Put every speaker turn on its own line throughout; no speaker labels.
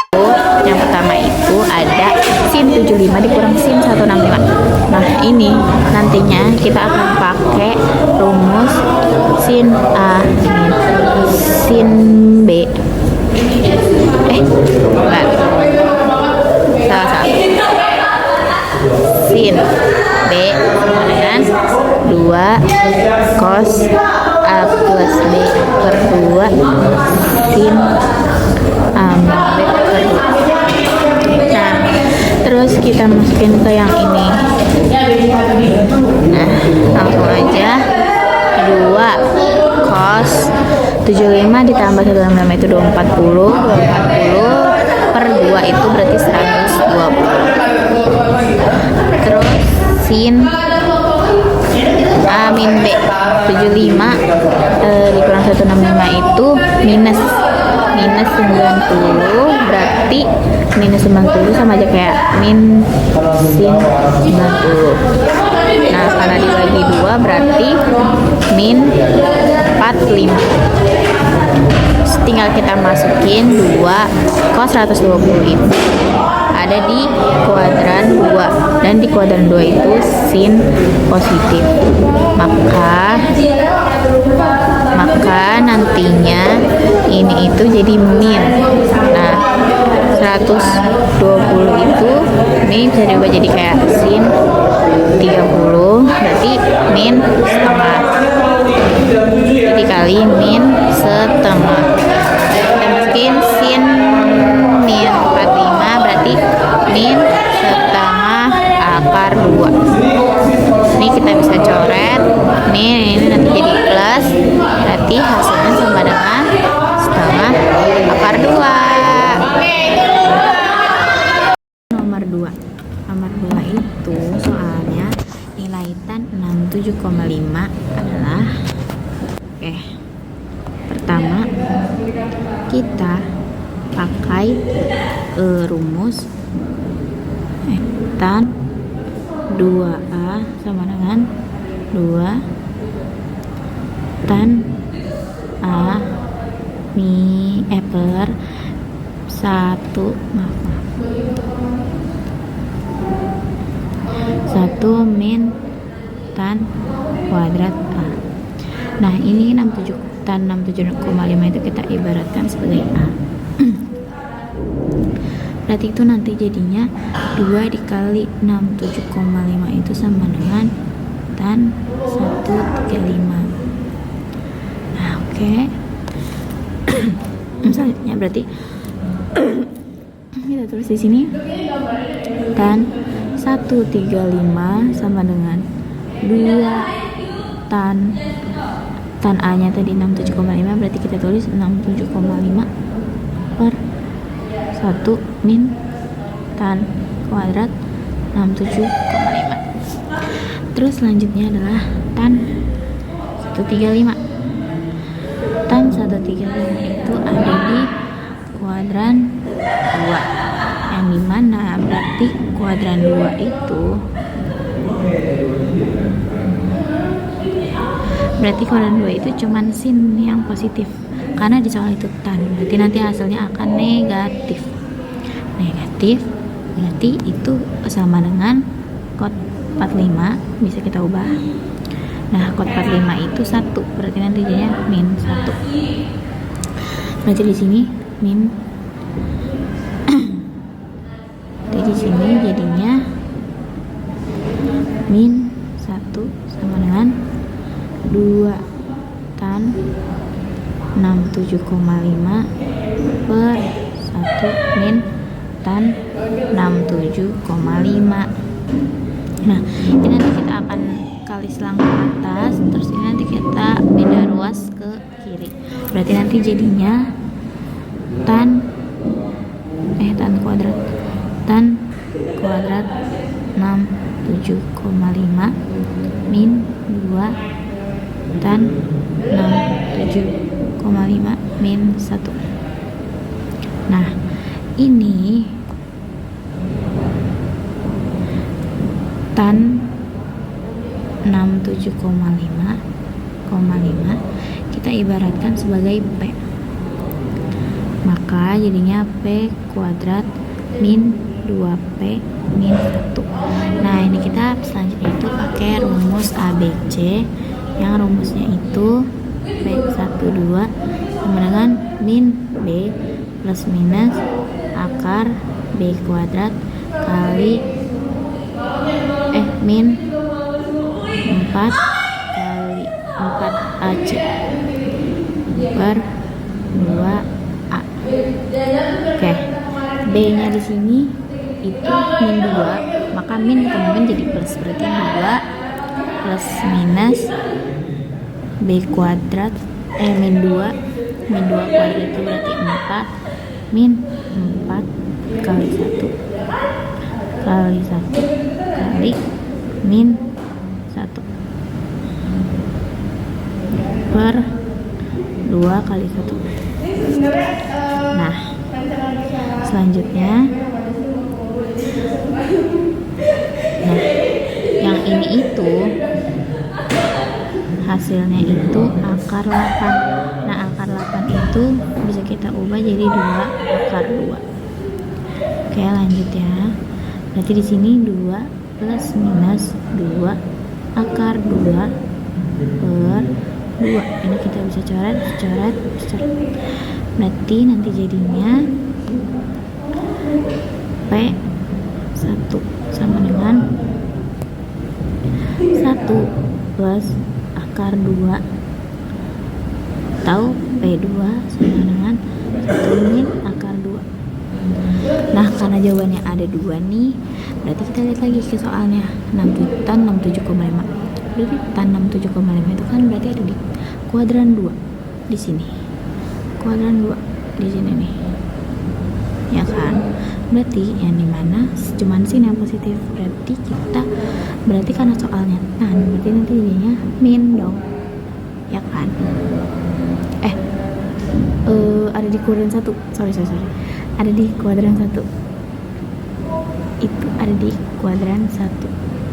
Yang pertama itu ada sin 75 dikurang sin 165. Nah ini nantinya kita akan pakai rumus sin A sin B. Enggak. Salah. Sin B sama dengan 2 cos A plus B per 2 sin A min B per 2. Nah, terus kita masukin ke yang ini. Nah, langsung aja 2 cos 75 ditambah 165 itu 240 per 2 itu berarti 120. Terus sin A min B 75 dikurang 165 itu minus 90, berarti minus 90 sama aja kayak min sin 90. Nah karena dibagi 2 berarti min 45. Tinggal kita masukin 2 cos 120 itu ada di kuadran 2, dan di kuadran 2 itu sin positif, maka nantinya ini itu jadi min. Nah 120 itu ini bisa diubah jadi kayak sin 30, berarti min setengah, jadi kali min setengah. Kita masukin sin min 45 berarti min setengah akar 2. Ini kita bisa coret, ini nanti jadi plus, berarti hasilnya sama dengan setengah akar 2. Nomor 2 itu soalnya nilai tan 67,5 adalah pertama kita pakai rumus tan 2A sama dengan 2 tan A per 1 min tan kuadrat A. Nah ini tan 67,5 itu kita ibaratkan sebagai A. Berarti itu nanti jadinya 2 dikali 67,5 itu sama dengan tan 135. Nah oke. Selanjutnya berarti kita tulis di sini tan 135 sama dengan 2 tan A nya tadi 67,5, berarti kita tulis 67,5 per 1 min tan kuadrat 67,5. Terus selanjutnya adalah tan 135. Tan 135 itu ada di kuadran 2, yang dimana berarti kuadran 2 itu cuman sin yang positif, karena di soal itu tan, berarti nanti hasilnya akan negatif, berarti itu sama dengan kot 45 bisa kita ubah. Nah kot 45 itu 1, berarti nanti jadinya min 1, berarti di sini min di sini jadinya min 1 sama dengan 2 tan 67,5 per 1 min tan 67,5. Nah ini nanti kita akan kali selang ke atas, terus ini nanti kita beda ruas ke kiri, berarti nanti jadinya tan kuadrat 67,5 min 2 tan 67,5 min 1. Nah ini tan 67,5 kita ibaratkan sebagai P. Maka jadinya P kuadrat min 2P min 1. Nah ini kita selanjutnya itu pakai rumus ABC, yang rumusnya itu P12 sama dengan min B plus minus akar B kuadrat kali min 4 kali 4AC per 2A. Oke, B nya di sini itu min 2, maka min kemudian jadi plus, berarti 2 plus minus B kuadrat min 2 kuadrat itu berarti 4 min 4 kali 1 kali min 1 per 2 kali 1. Nah selanjutnya, yang ini itu hasilnya itu akar 8. Nah akar 8 itu bisa kita ubah jadi 2 akar 2. Oke lanjut ya, berarti di sini 2 plus minus 2 akar 2 per 2. Ini kita bisa coret. Berarti nanti jadinya P1 sama dengan 1 plus akar 2 atau P2 sama dengan 1 min akar 2. Nah karena jawabannya ada 2 nih, berarti kita lihat lagi ke soalnya. Tan 67,5. Berarti tan 67,5 itu kan berarti ada di kuadran 2 di sini. Kuadran 2 di sini nih. Ya kan? Berarti yang dimana cuman sin yang positif, berarti karena soalnya tan, berarti nanti jadinya min dong, ya kan? Ada di kuadran 1, sorry ada di kuadran 1, itu ada di kuadran 1,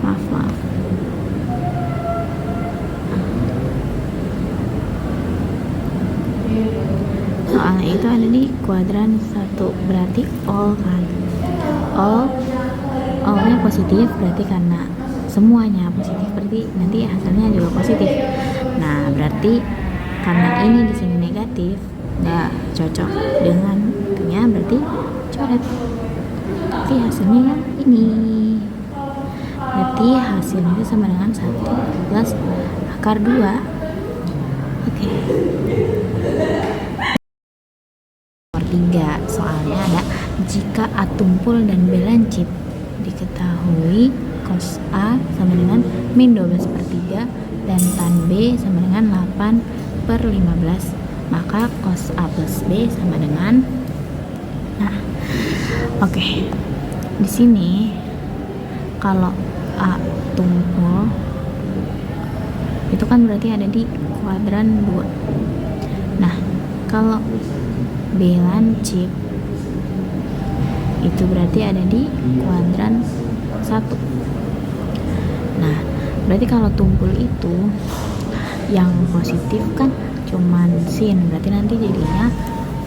maaf soalnya itu ada di kuadran 1, berarti all kan, all-nya positif, berarti karena semuanya positif berarti nanti hasilnya juga positif. Nah berarti karena ini di sini negatif, nggak cocok dengan itunya, berarti coret. Berarti hasilnya yang ini, berarti hasilnya itu sama dengan 1 plus akar 2. Oke. Nomor 3, soalnya ada jika A tumpul dan B lancip, diketahui cos A sama dengan min 12/3 dan tan B sama dengan 8/15, maka cos A plus B sama dengan, nah oke. Di sini kalau A tumpul itu kan berarti ada di kuadran 2. Nah kalau B lancip itu berarti ada di kuadran 1. Nah berarti kalau tumpul itu yang positif kan cuman sin, berarti nanti jadinya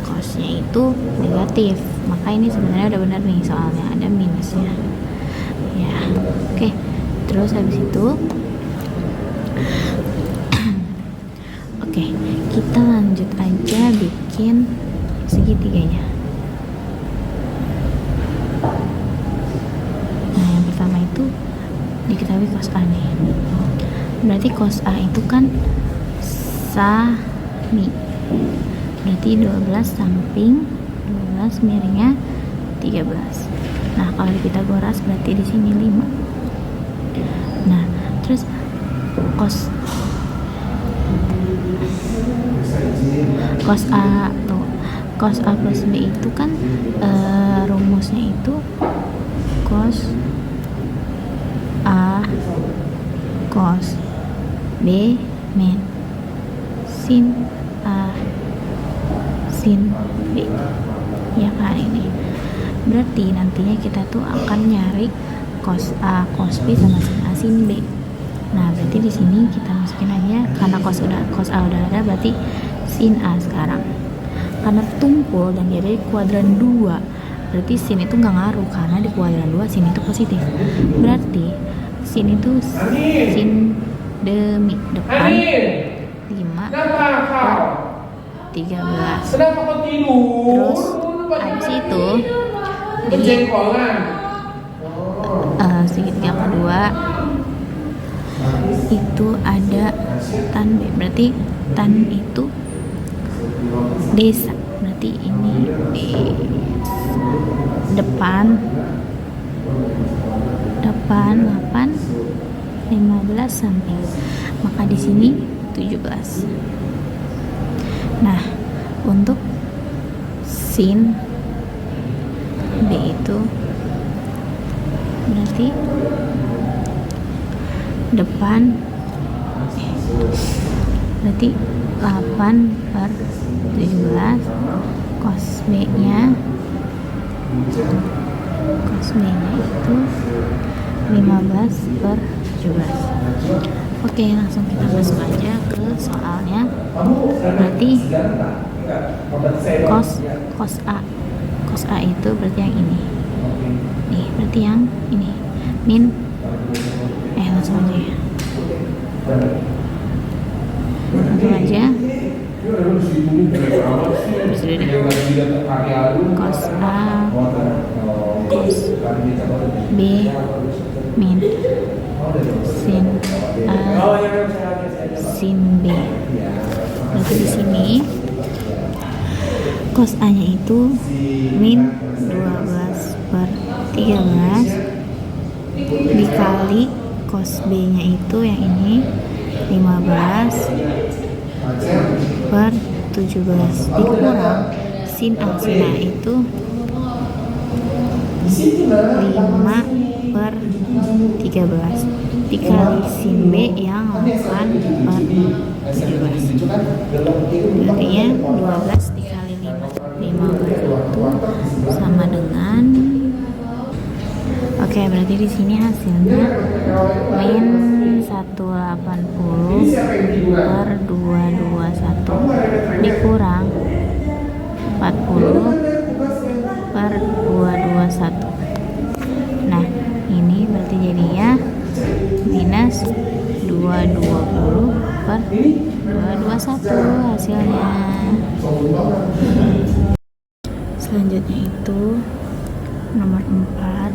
cosnya itu negatif. Maka ini sebenarnya udah benar nih, soalnya ada minusnya ya. Oke, terus habis itu oke, kita lanjut aja bikin segitiganya. Nah yang pertama itu diketahui cos A nih, berarti cos A itu kan sami, berarti 12 samping 12 miringnya 13. Nah kalau di Pitagoras berarti di sini 5. Nah terus cos A tuh, cos A plus B itu kan rumusnya itu cos A cos B min sin A sin B, ya kan? Ini berarti nantinya kita tuh akan nyari cos A cos B sama sin A sin B. Nah berarti di sini kita masukin aja, karena cos A udah ada, berarti sin A sekarang karena tumpul dan dia ada di kuadran 2, berarti sin itu nggak ngaruh karena di kuadran 2 sin itu positif. Berarti sin itu sin demi depan 5 per 13. Terus habis itu di segitiga kedua itu ada tan B, berarti tan itu desa, berarti ini B depan 8 15 samping, maka di sini 17. Nah, untuk sin B itu berarti depan berarti 8 per 17, cos B nya itu 15 per 17. Oke, langsung kita masuk aja ke soalnya. Berarti cos A itu berarti yang ini nih, berarti yang ini min langsung aja ya, cos A cos B min sin A sin B. Berarti di sini cos A nya itu min 12 per 13 dikali cos B nya itu yang ini 15 per 17 dikurang sin A itu 5 per 13 dikali sin B yang 8 per 17, artinya 12 dikali 15 itu sama dengan, oke, berarti di sini hasilnya min 180 per 221 dikurang 40 per 221. Nah, ini berarti jadinya minus 220 per 221 hasilnya. Selanjutnya itu nomor 4,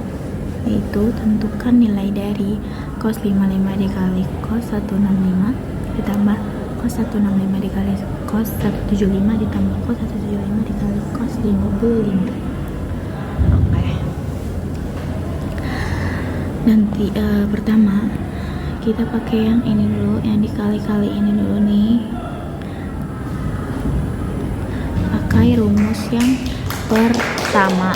yaitu tentukan nilai dari cos 55 dikali cos 165 ditambah cos 165 dikali cos 175 ditambah cos 175 dikali cos 55. Oke. Nanti pertama kita pakai yang ini dulu, yang dikali-kali ini dulu nih. Pakai rumus yang pertama.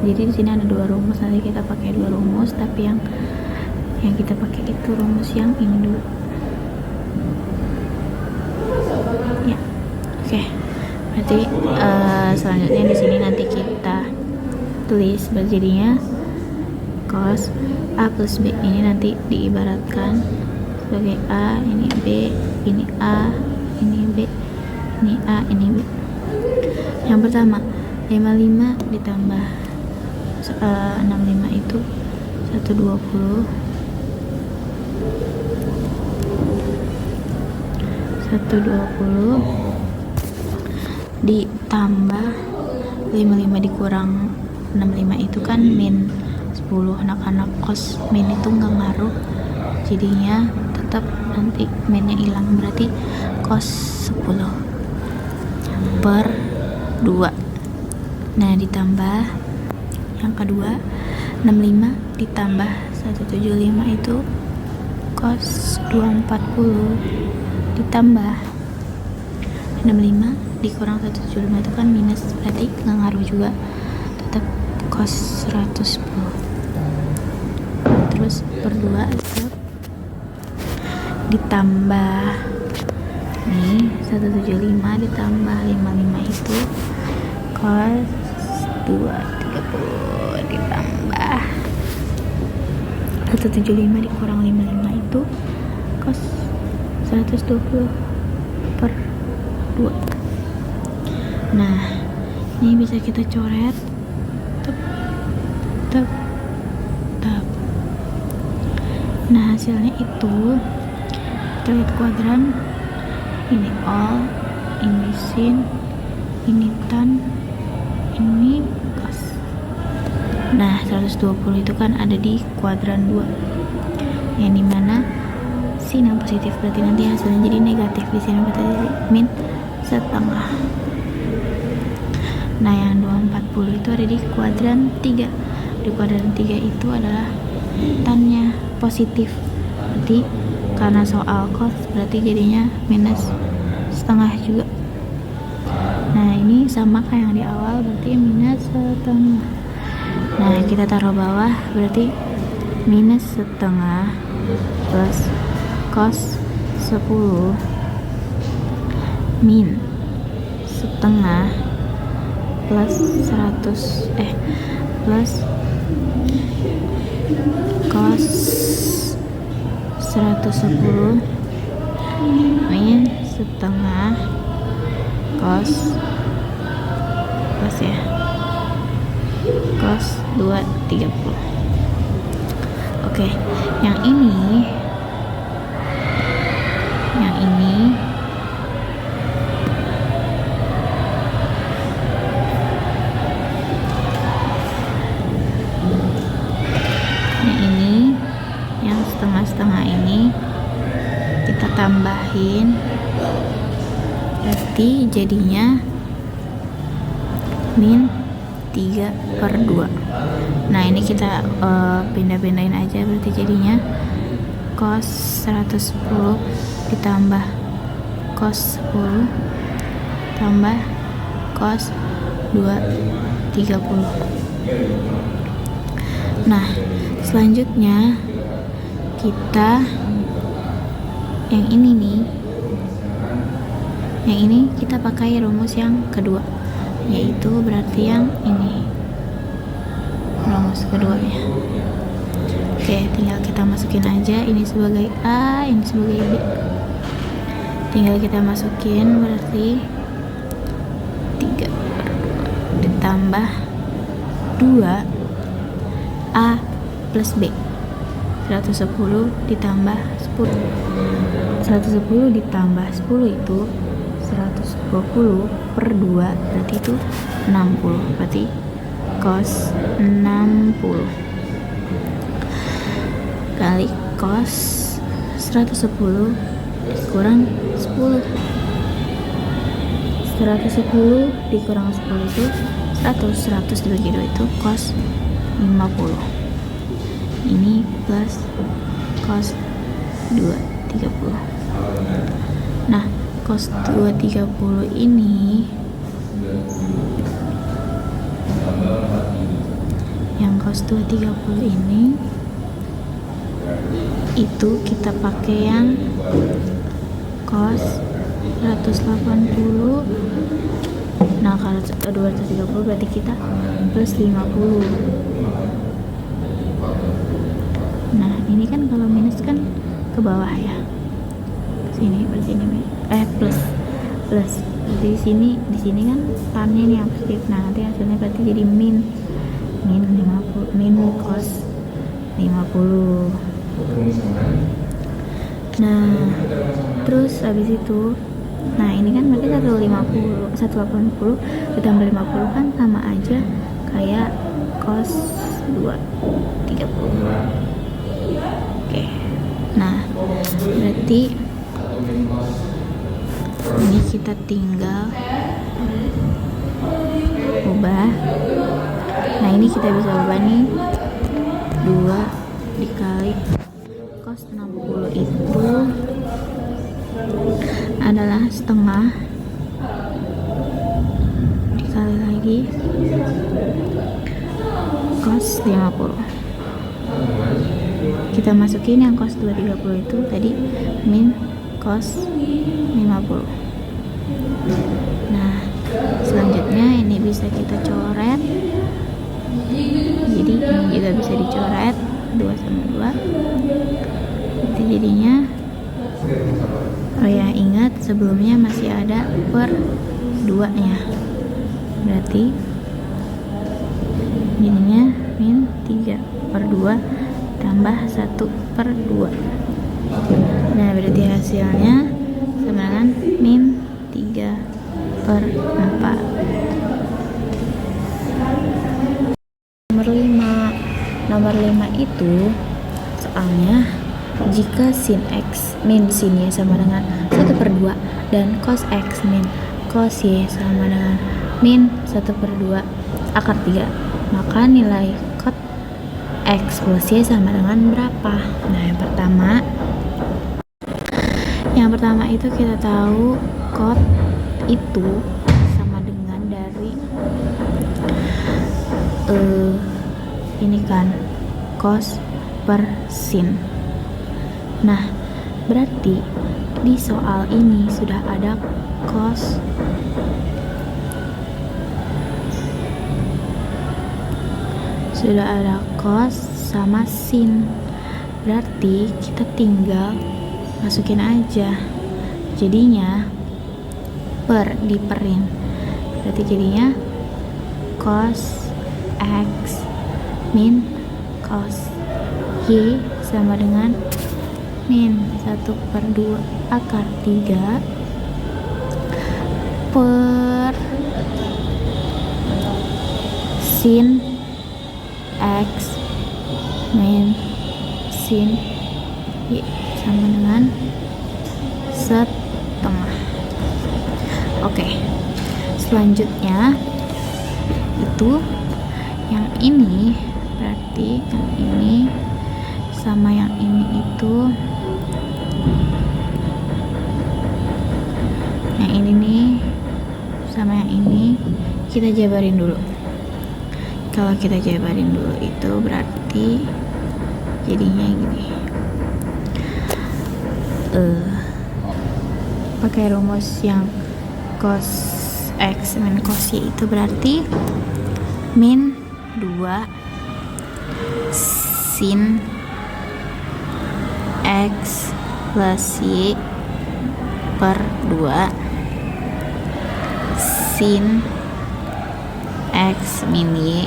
Jadi di sini ada 2 rumus, nanti kita pakai 2 rumus, tapi yang kita pakai itu rumus yang ini dulu. Ya. Oke. Berarti selanjutnya di sini nanti kita tulis jadinya cos A plus B, ini nanti diibaratkan sebagai A, ini B, ini A, ini B, ini A, ini B. Yang pertama 55 ditambah 65 itu 120 ditambah 55 dikurang 65 itu kan min 10. Anak-anak cos min itu nggak ngaruh, jadinya tetap nanti minnya hilang, berarti cos 10 per 2. Nah, ditambah yang kedua 65 ditambah 175 itu cos 240 ditambah 65 dikurang 175 itu kan minus, berarti nggak ngaruh juga, tetap cos 110. Terus per 2 itu ditambah nih 175 ditambah 55 itu cos 230 ditambah 175 dikurang 55 itu cos 120 per 2. 2. Nah, ini bisa kita coret. Tep, tep, tep. Nah, hasilnya itu kita lihat kuadran. Ini all, ini sin, ini tan, ini cos. Nah, 120 itu kan ada di kuadran 2, yang dimana sin yang positif, berarti nanti hasilnya jadi negatif. Di sini berarti min setengah. Nah, yang 240 itu ada di kuadran 3. Di kuadran 3 itu adalah tannya positif, berarti karena soal cos berarti jadinya minus setengah juga. Nah, ini sama kayak yang di awal, berarti minus setengah. Nah, kita taruh bawah, berarti minus setengah plus cos 10 min setengah plus 100 plus cos 110 min setengah cos plus ya cos 230. Oke, yang ini yang setengah-setengah ini kita tambahin, berarti jadinya min 3/2. Nah, ini kita pindah-pindahin aja, berarti jadinya cos 110 ditambah cos 10 tambah cos 230. Nah, selanjutnya kita yang ini kita pakai rumus yang kedua, yaitu berarti yang ini rumus keduanya. Oke, tinggal kita masukin aja, ini sebagai A, ini sebagai B. Tinggal kita masukin, berarti 3/2 ditambah 2 A plus B. 110 ditambah 10. 110 ditambah 10 itu 120/2, berarti itu 60. Berarti cos 60 kali cos 110 dikurang 10. 110 dikurang 10 itu 100 dibagi 2 itu cos 50. Ini plus cos 230. Nah, cos 230 ini, yang cos 230 ini itu kita pakai yang cos 180. Nah, kalau 230 berarti kita plus 50. Nah, ini kan kalau minus kan ke bawah ya, sini berarti ini plus. Di sini kan tannya ini yang positif. Nah, nanti hasilnya berarti jadi min 50, min cos 50. Nah, terus habis itu, nah ini kan berarti 180 ditambah 50 kan sama aja kayak cos 230. Oke. Nah, berarti ini kita tinggal ubah. Nah, ini kita bisa ubah nih, 2 dikali cos 60 itu adalah setengah dikali lagi cos 50. Kita masukin yang cos 230 itu tadi min cos 50. Nah, selanjutnya ini bisa kita coret, jadi ini juga bisa dicoret 2 sama 2, itu jadinya Oh ya, ingat sebelumnya masih ada per 2 nya, berarti jadinya min 3 per 2 tambah 1 per 2. Nah, berarti hasilnya sama dengan min 3 per 4. Nomor 5 itu soalnya jika sin X min sin Y sama dengan 1 per 2 dan cos X min cos Y sama dengan min 1 per 2 akar 3, maka nilai cot X plus Y sama dengan berapa? Nah, yang pertama itu kita tahu cot itu sama dengan dari ini kan cos per sin. Nah, berarti di soal ini sudah ada cos sama sin. Berarti kita tinggal masukin aja. Jadinya diperin. Berarti jadinya cos X min cos Y sama dengan min 1 per 2 akar 3 per sin X min sin Y sama dengan setengah. Oke, selanjutnya itu yang ini, berarti yang ini sama yang ini itu, yang ini nih sama yang ini kita jabarin dulu. Kalau kita jabarin dulu itu berarti jadinya gini. Pakai rumus yang cos X min cos Y itu berarti min 2 sin X plus Y per 2 sin X min Y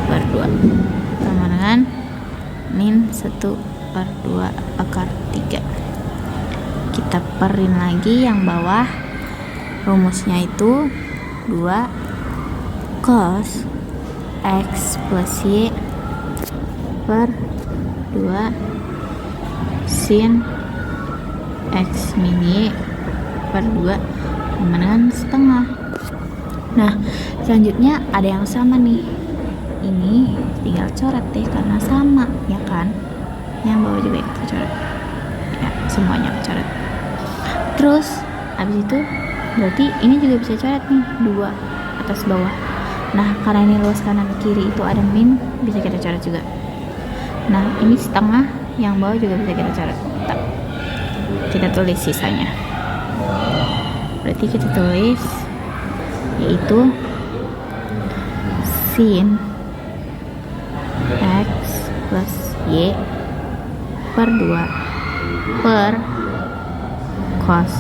per 2 sama dengan min 1 per 2 akar 3. Kita perin lagi yang bawah, rumusnya itu 2 cos X plus Y per 2 sin X min Y per 2 sama dengan setengah. Nah, selanjutnya ada yang sama nih. Ini tinggal coret deh karena sama, ya kan? Yang bawah juga kita coret. Ya, semuanya coret. Terus habis itu berarti ini juga bisa coret nih, 2 atas bawah. Nah, karena ini luas kanan kiri itu ada min, bisa kita coret juga. Nah, ini setengah, yang bawah juga bisa kita coret. Kita tulis sisanya. Berarti kita tulis yaitu sin X plus Y per 2 per cos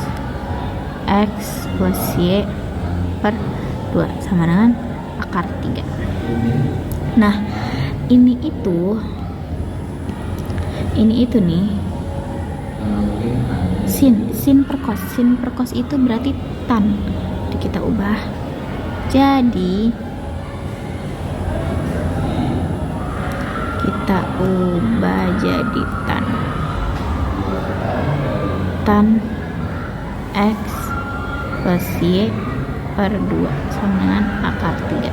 X plus Y per 2 sama dengan akar 3. Nah, ini itu nih sin per cos itu berarti tan. Jadi kita ubah jadi tan X plus Y per 2 sama dengan akar 3.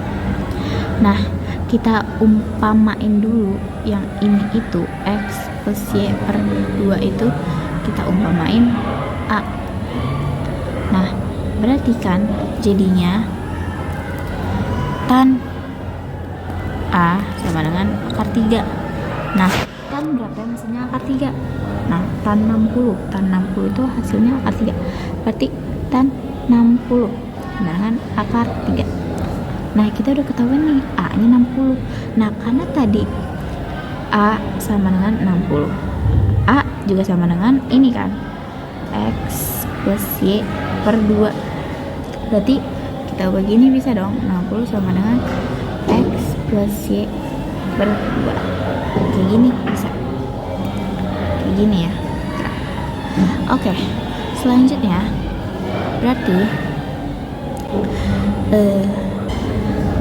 Nah, kita umpamain dulu yang ini itu X plus Y per 2 itu kita umpamain A. Nah, berarti kan jadinya tan A sama dengan akar 3. Nah, tan berapa yang hasilnya akar 3? Nah, tan 60 itu hasilnya akar 3. Berarti tan 60 sama dengan akar 3. Nah, kita udah ketahuan nih A nya 60. Nah, karena tadi A sama dengan 60, A juga sama dengan ini kan, X plus Y per 2. Berarti kita ubah gini bisa dong. 60 sama dengan X plus Y per 2. Kayak gini bisa. Kayak gini ya. Oke. Selanjutnya berarti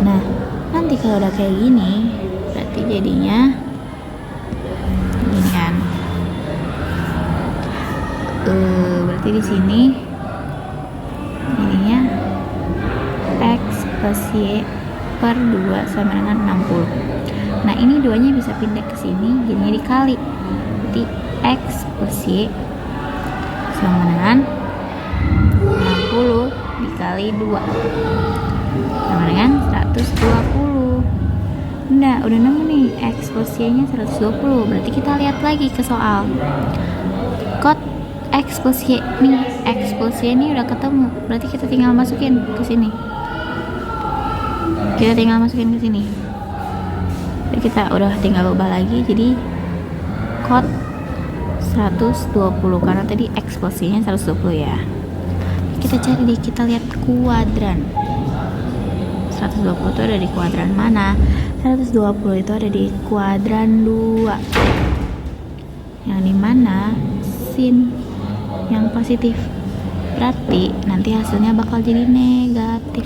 nah, nanti kalau udah kayak gini berarti jadinya gini kan. Berarti di sini ininya X plus Y per 2 sama dengan 60. Nah, ini duanya bisa pindah ke sini, jadinya dikali. Berarti X plus Y sama dengan 60 dikali 2 sama dengan 120. Udah nemu nih X plus Y nya 120. Berarti kita lihat lagi ke soal. Kot X plus Y nih, X plus Y ini udah ketemu. Berarti kita tinggal masukin ke sini. Jadi kita udah tinggal ubah lagi jadi kot 120 karena tadi X plus Y nya 120 ya. Kita cari deh, kita lihat kuadran. 120 itu ada di kuadran mana? 120 itu ada di kuadran 2. Yang dimana sin yang positif. Berarti nanti hasilnya bakal jadi negatif.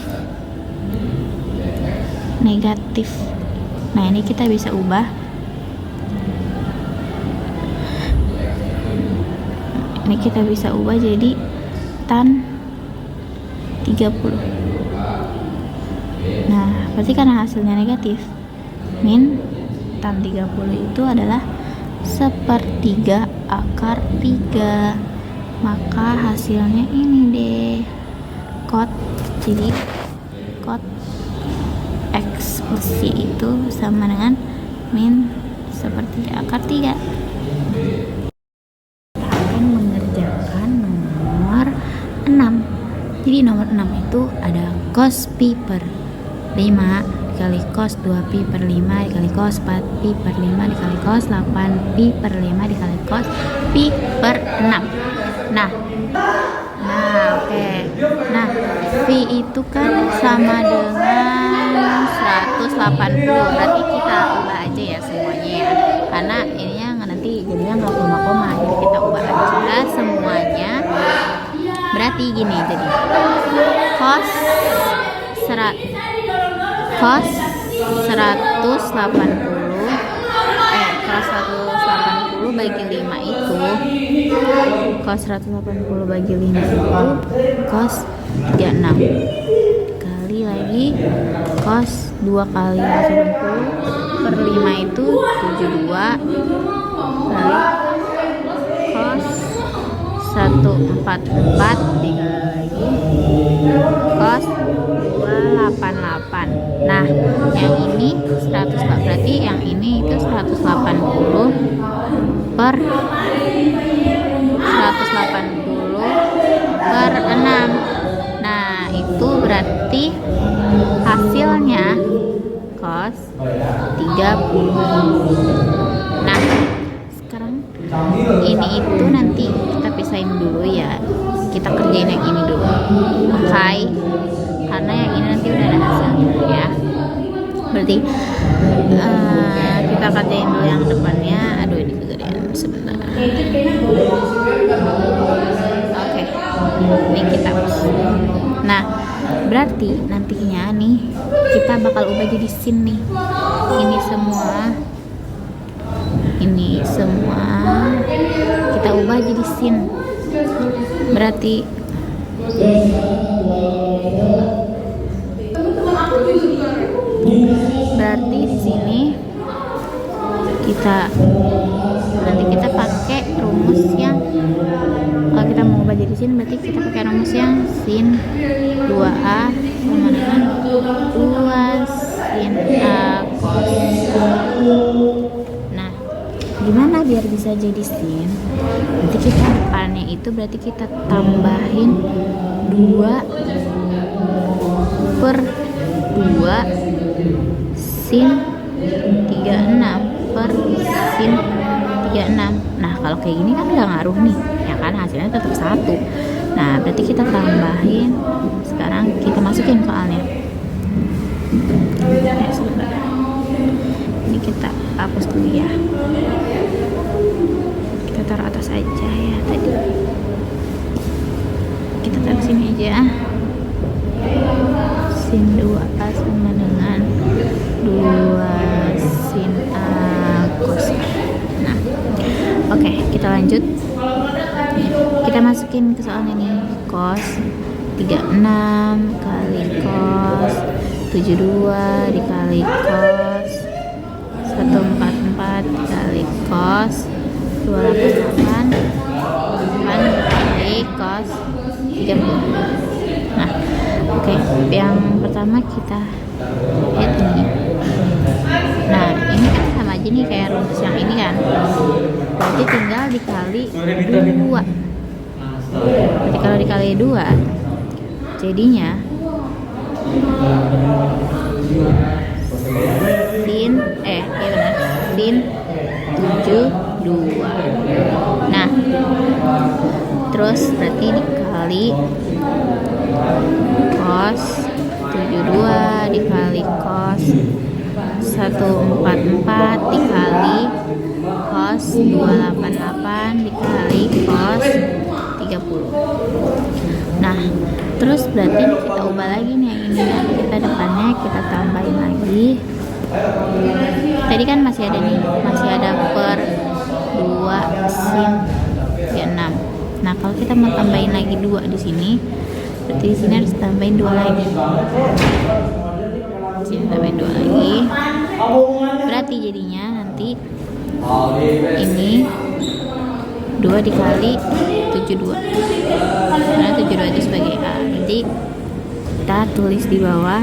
Nah, ini kita bisa ubah. Ini kita bisa ubah jadi tan 30. Nah, berarti karena hasilnya negatif, min tan 30 itu adalah 1/3 akar 3. Maka hasilnya ini deh. Jadi kot X plus Y itu sama dengan min 1/3 akar 3. Kita akan mengerjakan nomor 6. Jadi nomor 6 itu ada cos pi per 5 dikali cos 2pi per 5 dikali cos 4pi per 5 dikali cos 8pi per 5 dikali cos pi per 6. Nah, oke. Nah, pi itu kan sama dengan 180. Berarti kita ubah aja ya semuanya ya. Karena ininya nanti jadinya nggak koma-koma. Jadi kita ubah aja semuanya. Berarti gini jadi cos 180 bagi 5 itu cos 180 bagi 5 itu cos 36 kali lagi cos 2 kali 80 per 5 itu 72 kali cos 144 tinggal lagi cos 288. Nah, yang ini 100 berarti yang ini itu 180 per 6. Nah, itu berarti hasilnya cos 30. Nah, sekarang ini itu nanti kita pisahin dulu ya. Kita kerjain yang ini dulu. Oke. Karena yang ini nanti udah ada hasilnya ya. Berarti kita kerjain dulu yang depannya. Aduh, ini kegedean sebentar. Oke. Ini kita. Nah, berarti nantinya nih kita bakal ubah jadi sin nih. Ini semua kita ubah jadi sin. Berarti di sini nanti kita pakai rumus yang kalau kita mau ubah jadi sin berarti kita pakai rumus yang sin 2a sama dengan 2 sin a cos. Nah, gimana biar bisa jadi sin? Nanti kita depannya itu berarti kita tambahin 2 per 2 sin 36 per sin 36. Nah, kalau kayak gini kan nggak ngaruh nih, ya kan? kan, hasilnya tetap 1. Nah berarti kita tambahin. Sekarang kita masukin soalnya. Sebentar, ini kita hapus dulu ya, kita taruh atas aja ya. Tadi kita taruh sini aja. Sin 2A sama dengan 2 sin A cos A. Nah oke, kita lanjut. Kita masukin ke soalnya nih, cos 36 kali cos 72 dikali cos 144 dikali cos 288 dikali cos 30. Nah oke, yang pertama kita lihat ini. Nah ini kan sama aja nih kayak rumus yang ini kan, berarti tinggal dikali 2. Berarti kalau dikali 2 jadinya sin sin 72. Nah terus berarti dikali cos 72 dikali cos 144 dikali cos 288 dikali cos 30. Nah terus berarti kita ubah lagi nih yang ini. Nah, kita depannya kita tambahin lagi. Tadi kan masih ada nih, masih ada per 2 sin 36. Nah kalau kita mau tambahin lagi 2 di sini, berarti di sini harus tambahin 2 lagi. Sini tambahin 2 lagi. Berarti jadinya nanti ini 2 dikali 72. Karena 72 itu sebagai A. Berarti kita tulis di bawah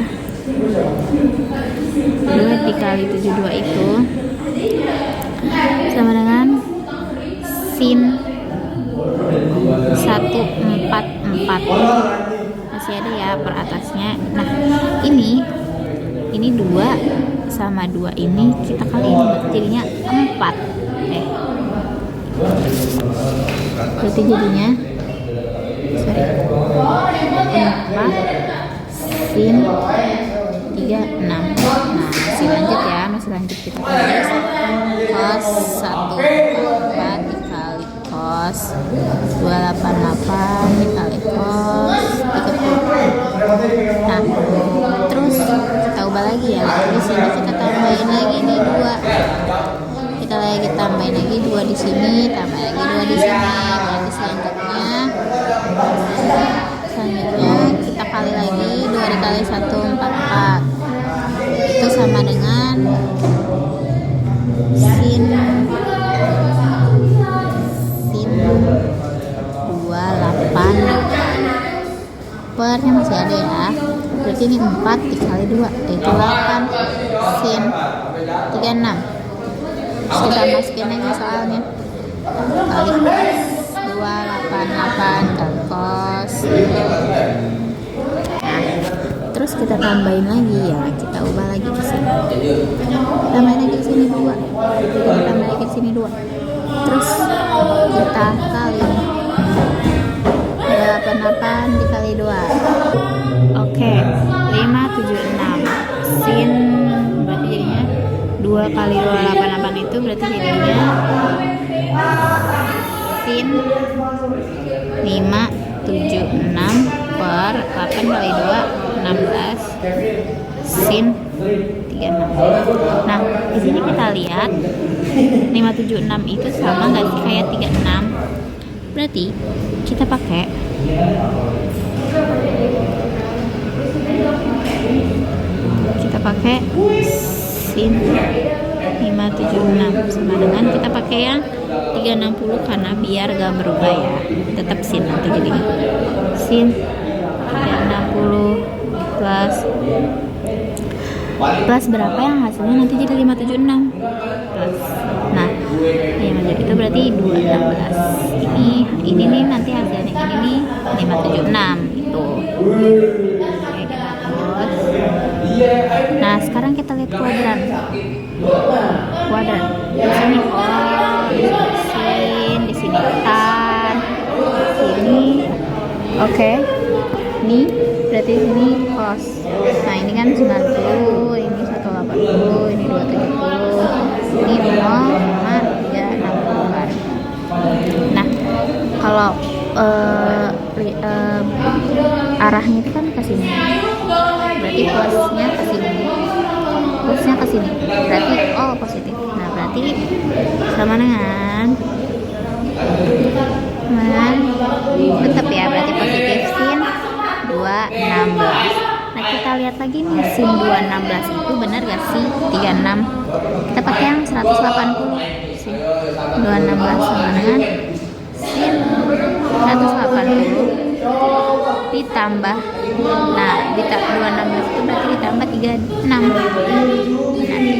2 dikali 72 itu sama dengan sin 144. Masih ada ya per atasnya. Nah ini 2 sama 2 ini kita kaliin, jadinya 4. Berarti jadinya 4 sin 36. Nah masih lanjut ya, masih lanjut kita tulis cos 144 dikali cos 288 dikali cos 30. Nah terus kita ubah lagi ya, di sini kita tambahin lagi nih 2. Kita lagi tambahin lagi 2 di sini, tambah lagi 2 di sini. Berarti selanjutnya kita kali lagi 2 dikali 144 itu sama dengan sin 28. Pernya masih ada ya, berarti ini 4 dikali 2 yaitu 8 sin 36. Kita masukin aja soalnya, kali 288 kali cos. Nah terus kita tambahin lagi ya, kita ubah lagi di sini, tambahin lagi di sini 2, kita tambah lagi di sini 2, terus kita kali 288 dikali 2. Oke, 576 sin, berarti jadinya 2 kali 288 itu berarti jadinya sin 576 per 8 kali 2 16 sin 36. Nah di sini kita lihat 576 itu sama nggak sih kayak 36? Berarti kita pakai sin 576 sama dengan kita pakai yang 360 karena biar gak berubah ya, tetap sin nanti jadinya sin 360 plus berapa yang hasilnya nanti jadi 576 plus. Nah yang menjadi itu berarti 216. Ini nih nanti hasilnya ini nih 576 itu. Oke, kita hapus. Nah sekarang kita lihat kuadran di sini sin, di sini tan, Oke. Ini berarti sini cos. Nah, ini kan 90, ini 180, ini 270, ini 0,360 kan. Nah, kalau arahnya itu kan ke sini. Berarti plusnya ke sini. Plusnya ke sini. Berarti positif. Nah, berarti sama dengan tetap ya, berarti positif sin 216. Nah, kita lihat lagi nih, sin 216 itu benar gak sih 36? Kita pakai yang 180. Sin 216 sama dengan sin 180 ditambah, nah 216 itu berarti ditambah 36. Nanti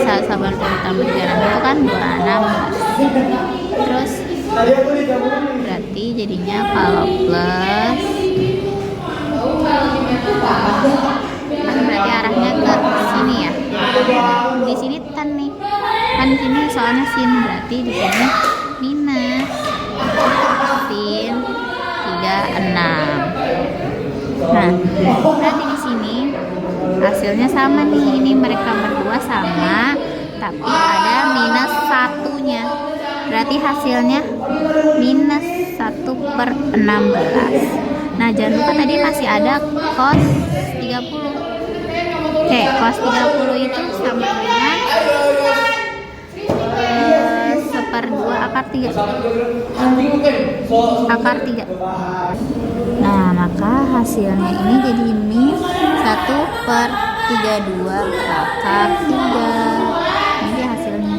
180 ditambah 36 itu kan 216. Terus berarti jadinya kalau plus kan berarti arahnya ke sini ya. Di sini tan nih, kan di sini soalnya sin, berarti di sini minus sin 36. Nah, berarti di sini hasilnya sama nih, ini mereka berdua sama, tapi ada minus satunya. Berarti hasilnya minus 1/16. Nah, jangan lupa tadi masih ada cos 30. Oke, cos 30 itu sama dengan 1/2 akar 3. Akar 3. Nah, maka hasilnya ini jadi min 1/32 akar 3. Ini hasilnya.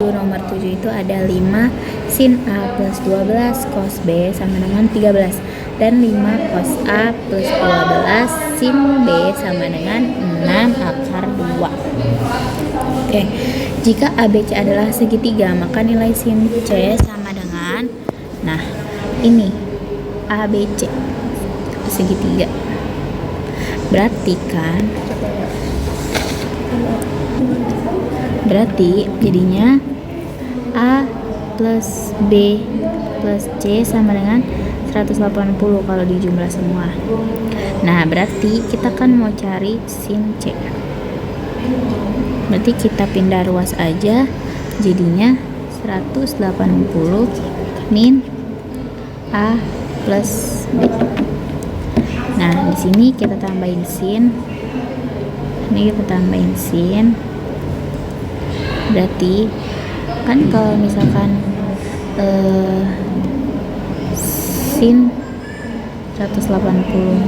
Nomor 7 itu ada 5 sin A plus 12 cos B sama dengan 13, dan 5 cos A plus 12 sin B sama dengan 6 akar 2. Oke, jika ABC adalah segitiga, maka nilai sin C sama dengan, nah ini ABC segitiga, berarti jadinya A plus B plus C sama dengan 180 kalau dijumlah semua. Nah, berarti kita kan mau cari sin C. Berarti kita pindah ruas aja, jadinya 180 min A plus B. Nah, di sini kita tambahin sin. Ini kita tambahin sin. Berarti kan kalau misalkan sin 180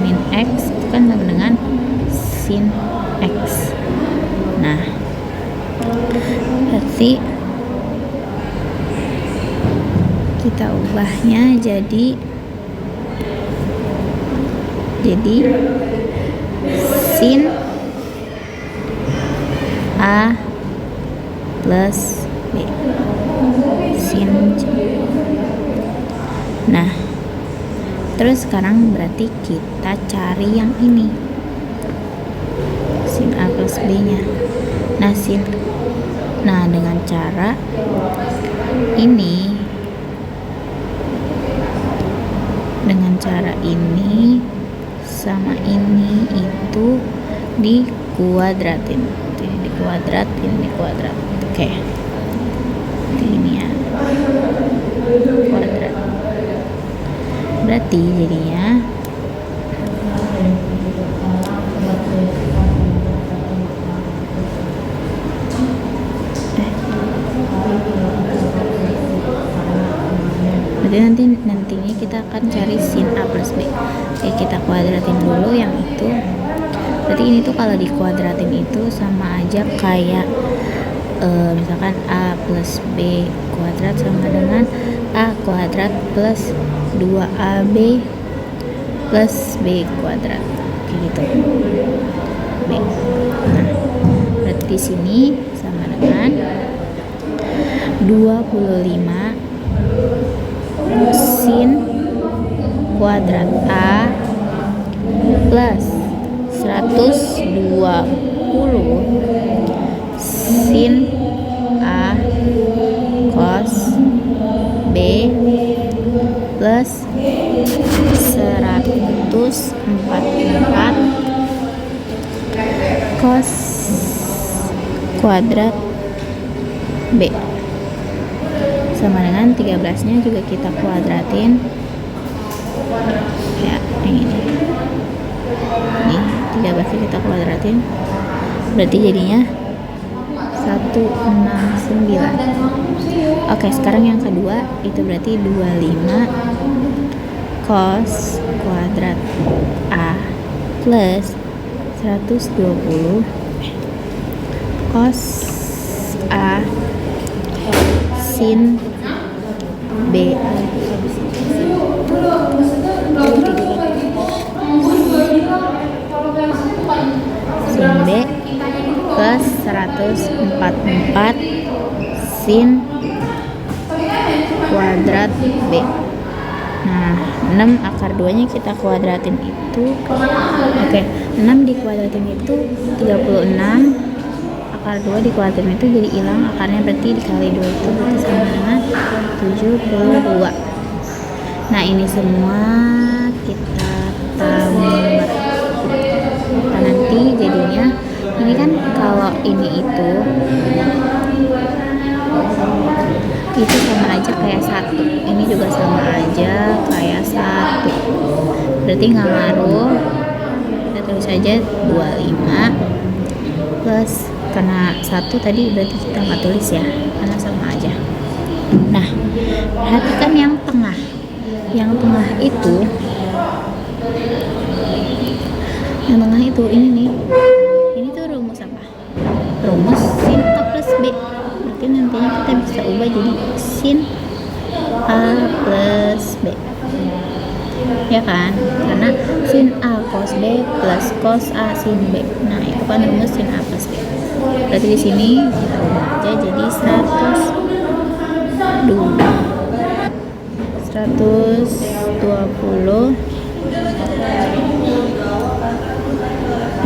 min X itu kan sama dengan sin X. Nah, berarti kita ubahnya jadi sin A plus B sin C. Nah, terus sekarang berarti kita cari yang ini, sin A plus B nya. Nah, dengan cara ini, sama ini itu dikuadratin. Ini dikuadrat. Oke. Ini ya. Kuadrat. Berarti jadinya nantinya kita akan cari sin A plus B. Oke, kita kuadratin dulu yang itu. Berarti ini tuh kalau dikuadratin itu sama aja kayak misalkan A plus B kuadrat sama dengan A kuadrat plus 2AB plus B kuadrat, kayak gitu. B. Nah, berarti di sini sama dengan 25 sin kuadrat A plus 120 sin A cos B plus 144 cos kuadrat B sama dengan 13 nya juga kita kuadratin ya, yang ini nih 13 nya kita kuadratin berarti jadinya 169. Oke, sekarang yang kedua itu berarti 25 cos kuadrat A plus 120 cos A sin B sin B plus 144 sin kuadrat B. Nah, 6 akar 2 nya kita kuadratin itu oke, 6 dikuadratin itu 36, akar 2 dikuadratin itu jadi hilang akarnya, berarti dikali 2 itu berarti sama dengan 72. Nah, ini semua kita tambah. Nah, nanti jadinya ini kan kalau ini itu sama aja kayak 1, ini juga sama aja kayak 1, berarti nggak ngaruh, kita tulis aja 25 plus, karena 1 tadi berarti kita nggak tulis ya karena sama aja. Nah, perhatikan yang tengah itu ini nih, ini tuh rumus apa? Rumus sin A plus B. Berarti nantinya kita bisa ubah jadi sin A plus B, ya kan? Karena sin A cos B plus cos A sin B. Nah, itu kan rumus sin A plus B. Berarti di sini kita ubah aja jadi 120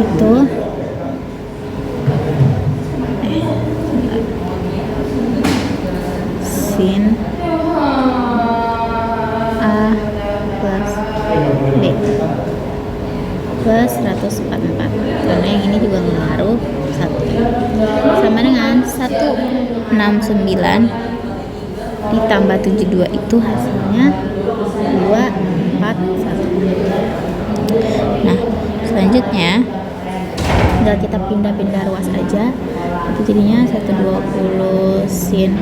itu sin A plus B plus 144, karena yang ini juga ngaruh 1 sama dengan 169 ditambah 72 itu hasilnya 241. Nah, selanjutnya tinggal kita pindah-pindah ruas aja, itu jadinya 120 sin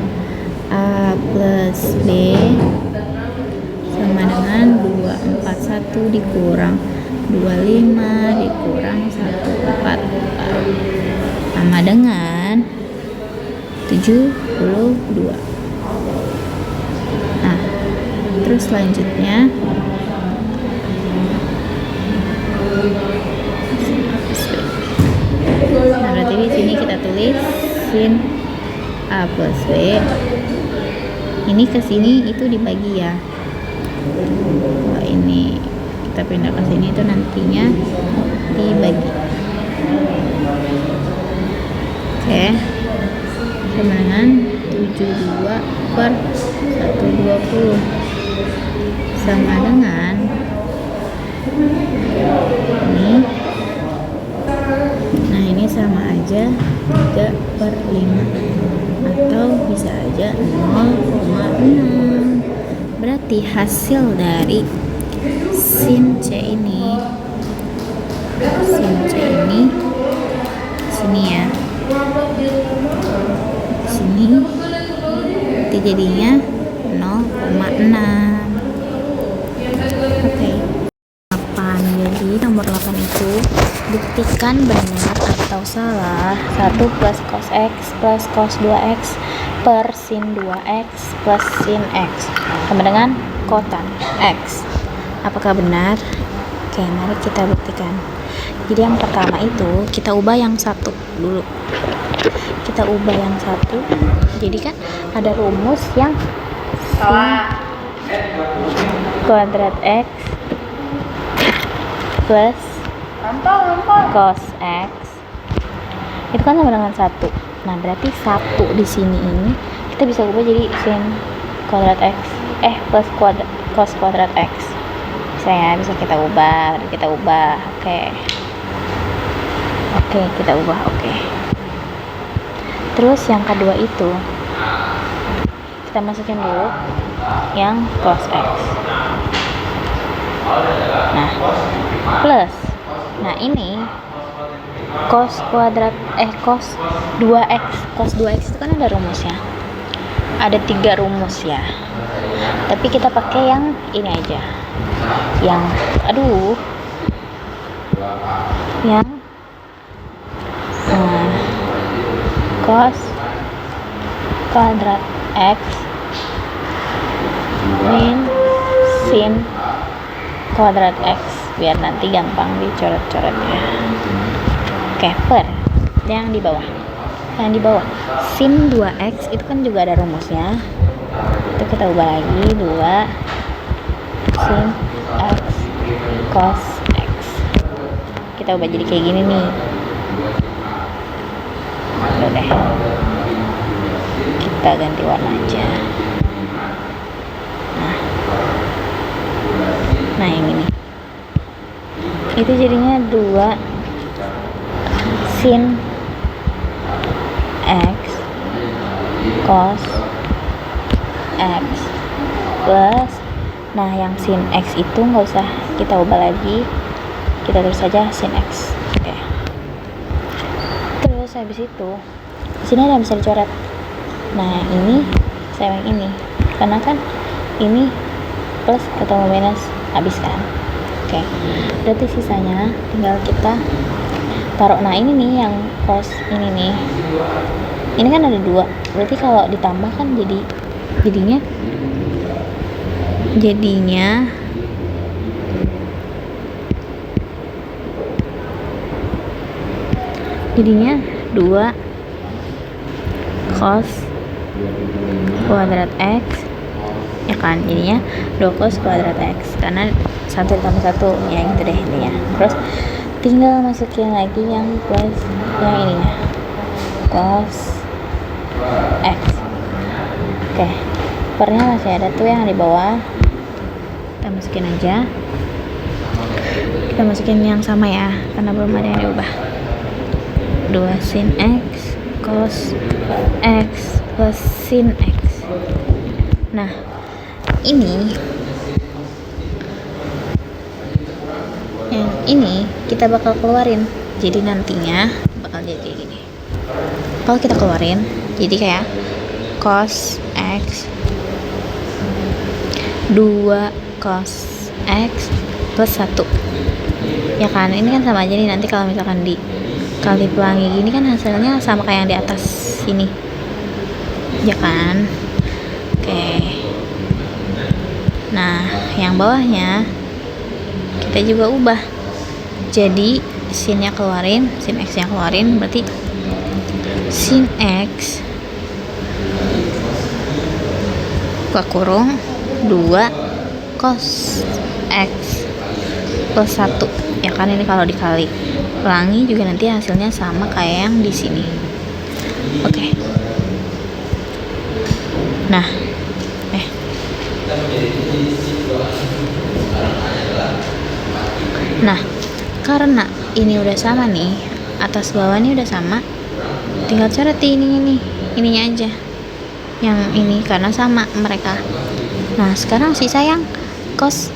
A plus B sama dengan 241 dikurang 25 dikurang 144 sama dengan 72. Nah, terus selanjutnya nah, berarti di sini kita tulis sin A plus B, ini ke sini itu dibagi ya. Kalau ini kita pindah ke sini itu nantinya dibagi. Oke, sama dengan 72 per 120 sama dengan ini. Nah, ini sama aja 3 per 5 atau bisa aja 0,6. Berarti hasil dari sin C ini sini ya, sini itu jadinya 0,6. Oke. 8. Jadi nomor 8 itu buktikan benar atau salah 1 plus cos X plus cos 2X per sin 2X plus sin X sama dengan kotan X. Apakah benar? Oke, mari kita buktikan. Jadi yang pertama itu kita ubah yang satu dulu. Kita ubah yang satu. Jadi kan ada rumus yang sin kuadrat X plus cos X itu kan sama dengan 1. Nah, berarti 1 di sini ini kita bisa ubah jadi sin kuadrat X plus cos kuadrat X. Bisa ya, bisa kita ubah. Oke, kita ubah. Terus yang kedua itu kita masukin dulu yang cos X. Nah, plus. Nah, ini cos 2x. Cos 2x itu kan ada rumusnya. Ada 3 rumus ya. Tapi kita pakai yang ini aja. Yang cos kuadrat X min sin kuadrat X, biar nanti gampang dicoret-coretnya. Oke, per yang di bawah sin 2x itu kan juga ada rumusnya, itu kita ubah lagi 2 sin x cos x. Kita ubah jadi kayak gini nih. Udah deh, kita ganti warna aja. Nah yang ini itu jadinya 2 sin x cos x plus, nah yang sin x itu nggak usah kita ubah lagi, kita terus saja sin x. Oke. Terus habis itu sini ada yang bisa dicoret. Nah ini saya yang ini, karena kan ini plus ketemu minus, habis kan. Oke, berarti sisanya tinggal kita taruh. Nah ini nih yang cos ini nih, ini kan ada 2, berarti kalau ditambah kan jadinya 2 cos kuadrat x, ya kan, jadinya 2 cos kuadrat x, karena 1 tambah 1 ya gitu deh intinya. Terus tinggal masukin lagi yang plus yang ininya cos x. Oke, pernya masih ada tuh yang di bawah, kita masukin aja. Kita masukin yang sama ya, karena belum ada yang diubah. 2 sin x cos x plus sin x. Nah ini yang ini kita bakal keluarin, jadi nantinya bakal jadi kayak gini. Kalau kita keluarin jadi kayak cos x 2 cos x plus 1, ya kan. Ini kan sama aja nih, nanti kalau misalkan dikali pelangi gini kan hasilnya sama kayak yang di atas sini, ya kan. Oke, nah yang bawahnya kita juga ubah, jadi sinnya keluarin, sin x nya keluarin, berarti sin x buka kurung 2 cos x plus 1, ya kan. Ini kalau dikali pelangi juga nanti hasilnya sama kayak yang di sini. Oke. Nah karena ini udah sama nih, atas bawah ini udah sama, tinggal coret ininya aja yang ini, karena sama mereka. Nah sekarang sisa yang cos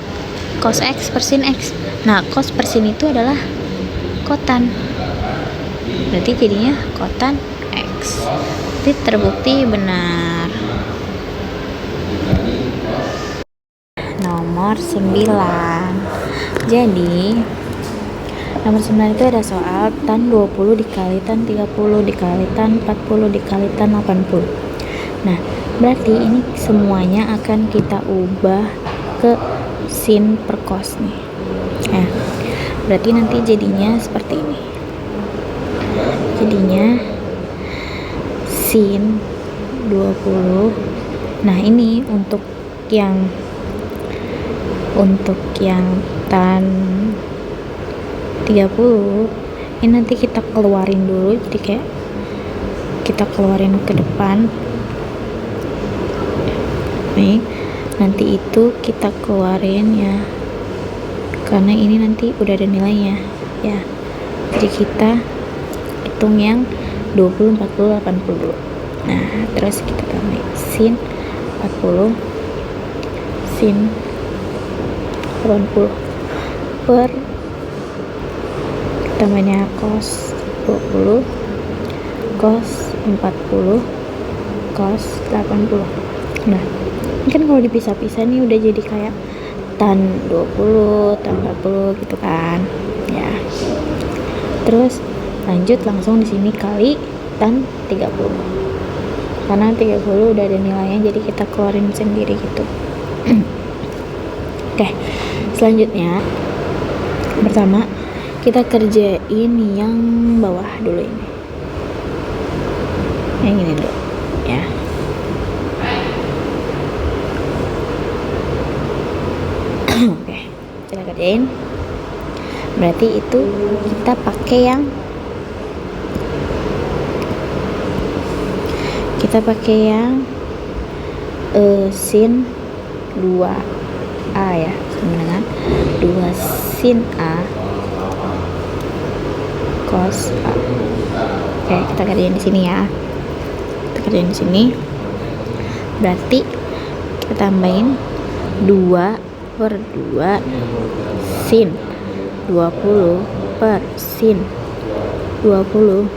x per sin x. Nah cos per sin itu adalah kotan, berarti jadinya kotan x. Jadi terbukti benar. Nomor 9. Jadi nomor 9 itu ada soal tan 20 dikali tan 30 dikali tan 40 dikali tan 80. Nah berarti ini semuanya akan kita ubah ke sin per cos nih. Nah berarti nanti jadinya seperti ini, jadinya sin 20. Nah ini untuk yang tan 30 ini nanti kita keluarin dulu, jadi kayak kita keluarin ke depan nih. nanti itu kita keluarin ya, karena ini nanti udah ada nilainya ya. Jadi kita hitung yang 20, 40, 80 dulu. Nah terus kita tambah sin 40 sin 80 per tambahnya cos 20 cos 40 cos 80. Nah ini kan kalau dipisah-pisah nih udah jadi kayak tan 20 tan 40 gitu kan ya. Terus lanjut langsung di sini kali tan 30, karena 30 udah ada nilainya, jadi kita keluarin sendiri gitu. Oke, selanjutnya pertama kita kerjain yang bawah dulu, ini yang ini dulu ya. Oke, kita kerjain. Berarti itu kita pakai yang sin 2A ya, sama dengan 2 sin A cos A. Oke, kita kerjain di sini ya. Kita kerjain di sini. Berarti kita tambahin 2 per 2 sin 20 per sin 20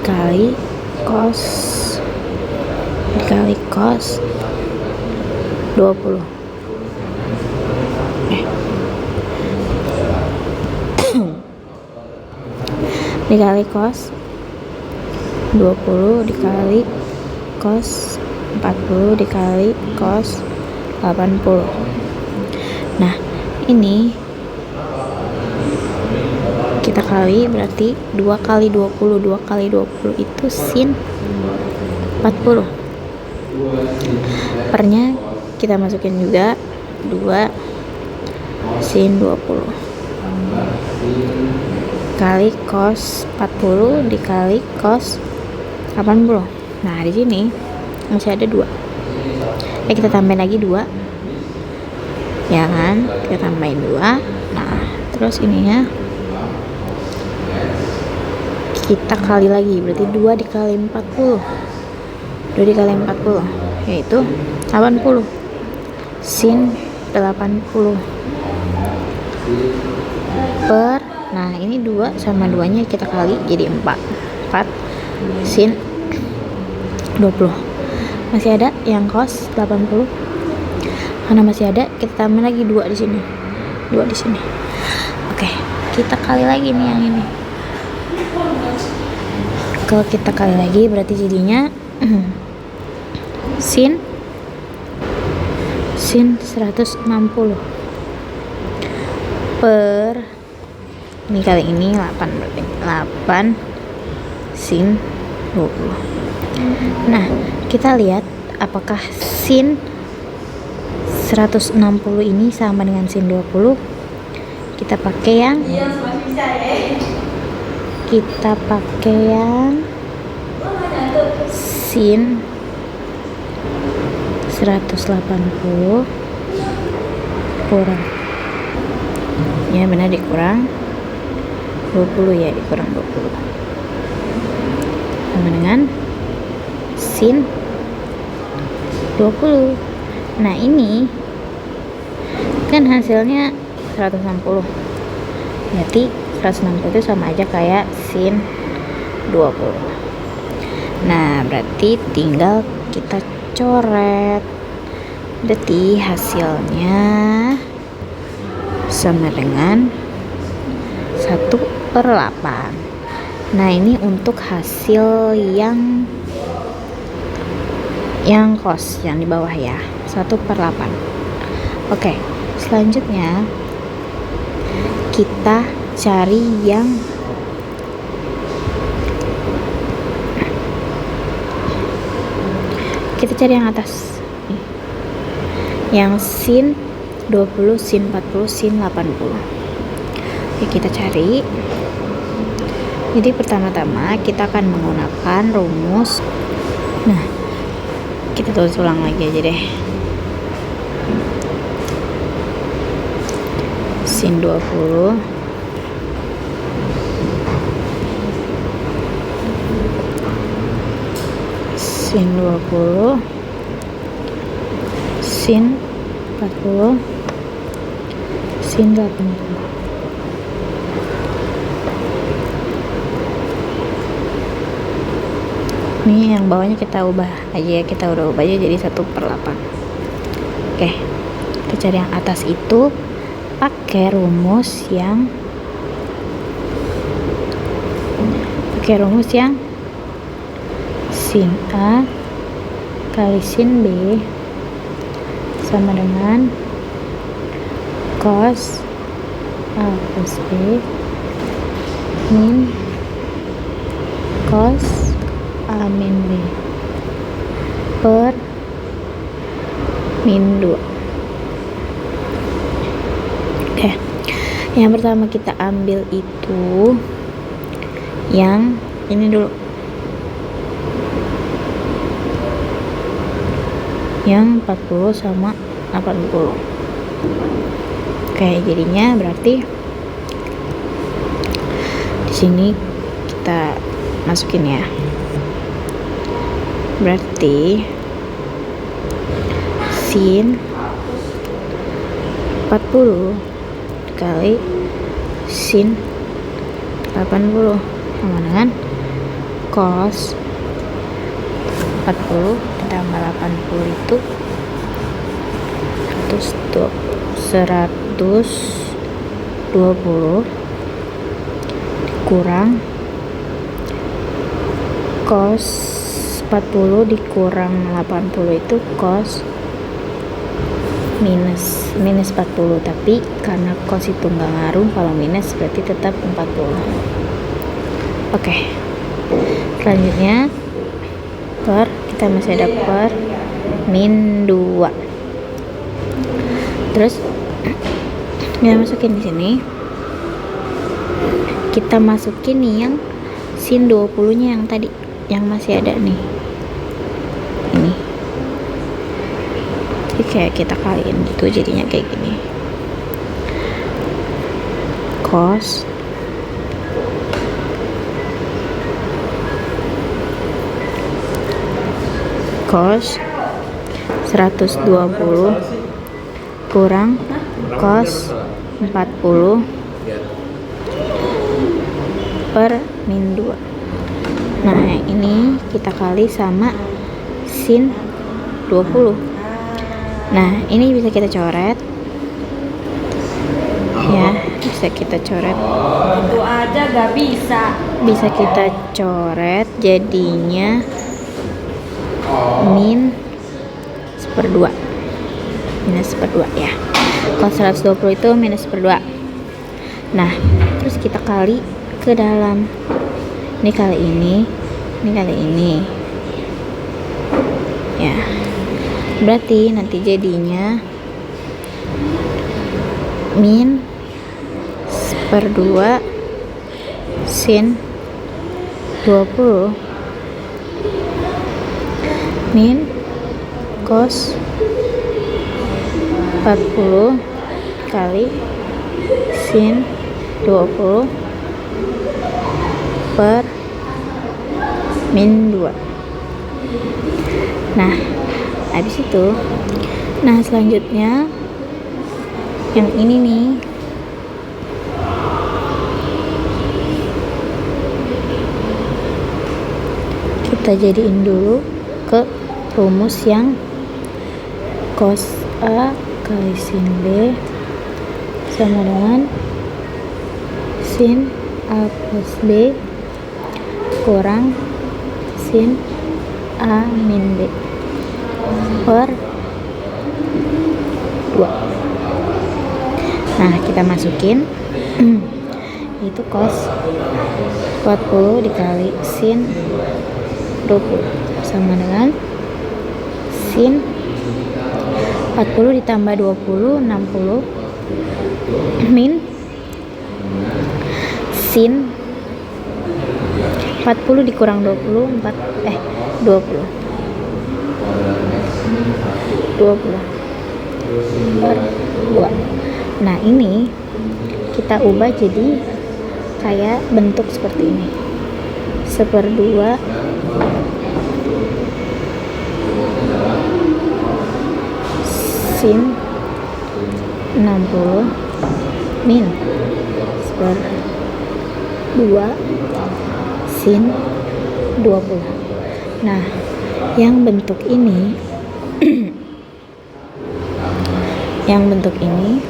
dikali cos 20. Dikali cos 20 dikali cos 40 dikali cos 80. Nah ini kita kali, berarti 2 kali 20 itu sin 40. Pernya kita masukin juga 2 sin 20 kali cos 40 dikali cos 80. Nah di sini masih ada 2. Kita tambahin lagi 2 ya kan, kita tambahin 2. Nah terus ininya kita kali lagi, berarti 2 dikali 40 yaitu 80 sin 80 per, nah ini 2 sama 2 nya kita kali jadi 4 sin 20. Masih ada yang cos 80, karena masih ada kita tambah lagi 2 di sini. Oke, kita kali lagi nih yang ini. Kalau kita kali lagi berarti jadinya sin 160 per, ini kali ini 8, berarti 8 sin 20. Nah kita lihat apakah sin 160 ini sama dengan sin 20. Kita pakai yang sin 180 kurang, ya benar, dikurang 20 ya, dikurang 20 sama dengan sin 20. Nah ini kan hasilnya 160, berarti 160 itu sama aja kayak sin 20. Nah berarti tinggal kita coret, berarti hasilnya sama dengan 1/8. Nah ini untuk hasil yang cos yang di bawah ya, 1/8. Oke, selanjutnya kita cari yang atas nih, yang sin 20 sin 40 sin 80. Oke, kita cari. Jadi pertama-tama kita akan menggunakan rumus. Nah kita tulis ulang lagi aja deh. sin 20 sin 20 sin 40 sin 80. Ini yang bawahnya kita ubah aja ya, kita udah ubah aja jadi 1/8. Oke, kita cari yang atas itu pakai rumus yang sin A kali sin B sama dengan cos A plus B min cos A min B per min 2. Oke, yang pertama kita ambil itu yang ini dulu, yang 40 sama 80. Oke, jadinya berarti di sini kita masukin ya. Berarti sin 40 kali sin 80 sama dengan cos 40 ditambah 80 itu 120 dikurang cos 40 dikurang 80 itu cos minus 40, tapi karena cos itu nggak ngaruh, kalau minus berarti tetap 40. Oke, selanjutnya kita masih ada per min 2. Terus kita masukin di sini, kita masukin nih yang sin 20 nya yang tadi yang masih ada nih, ini jadi kayak kita kaliin gitu, jadinya kayak gini, cos 120 kurang cos 40 per min 2. Nah, ini kita kali sama sin 20. Nah, ini bisa kita coret ya, bisa kita coret.
Itu aja gak bisa.
Bisa kita coret jadinya min 1/2. Minus 1/2 ya. Kalau 120 itu minus 1/2. Nah, terus kita kali ke dalam. Ini kali ini kali ini. Ya. Berarti nanti jadinya min 1/2 sin 20 min cos 40 kali sin 20 per min 2. Nah, habis itu, nah selanjutnya yang ini nih, kita jadiin dulu ke rumus yang cos A kali sin B sama dengan sin A plus B kurang sin A min B per 2. Nah, kita masukin itu cos 40 dikali sin 20 sama dengan sin 40 ditambah 20 60 min sin 40 dikurang 20 20 per 2. Nah, ini kita ubah jadi kayak bentuk seperti ini. 1/2 sin 60 min 1/2 sin 20. Nah, yang bentuk ini yang bentuk ini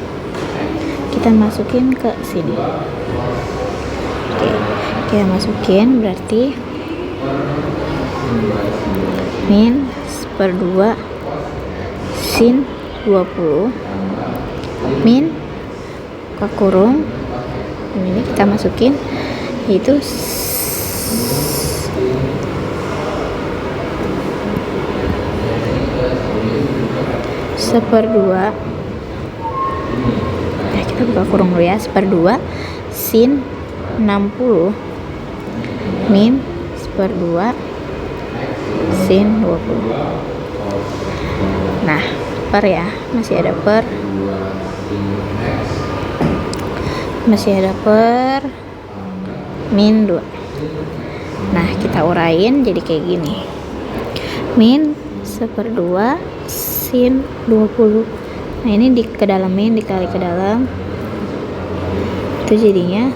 kita masukin ke sini. Oke, kita masukin berarti min 1/2 sin 20 min buka kurung, ini kita masukin yaitu 1/2, ya kita buka kurung dulu ya, 1/2 sin 60 min 1/2 sin 20. Nah, per ya, masih ada per min 2. Nah, kita urain jadi kayak gini, min 1/2 sin 20. Nah, ini kedalamin dikali ke dalam, itu jadinya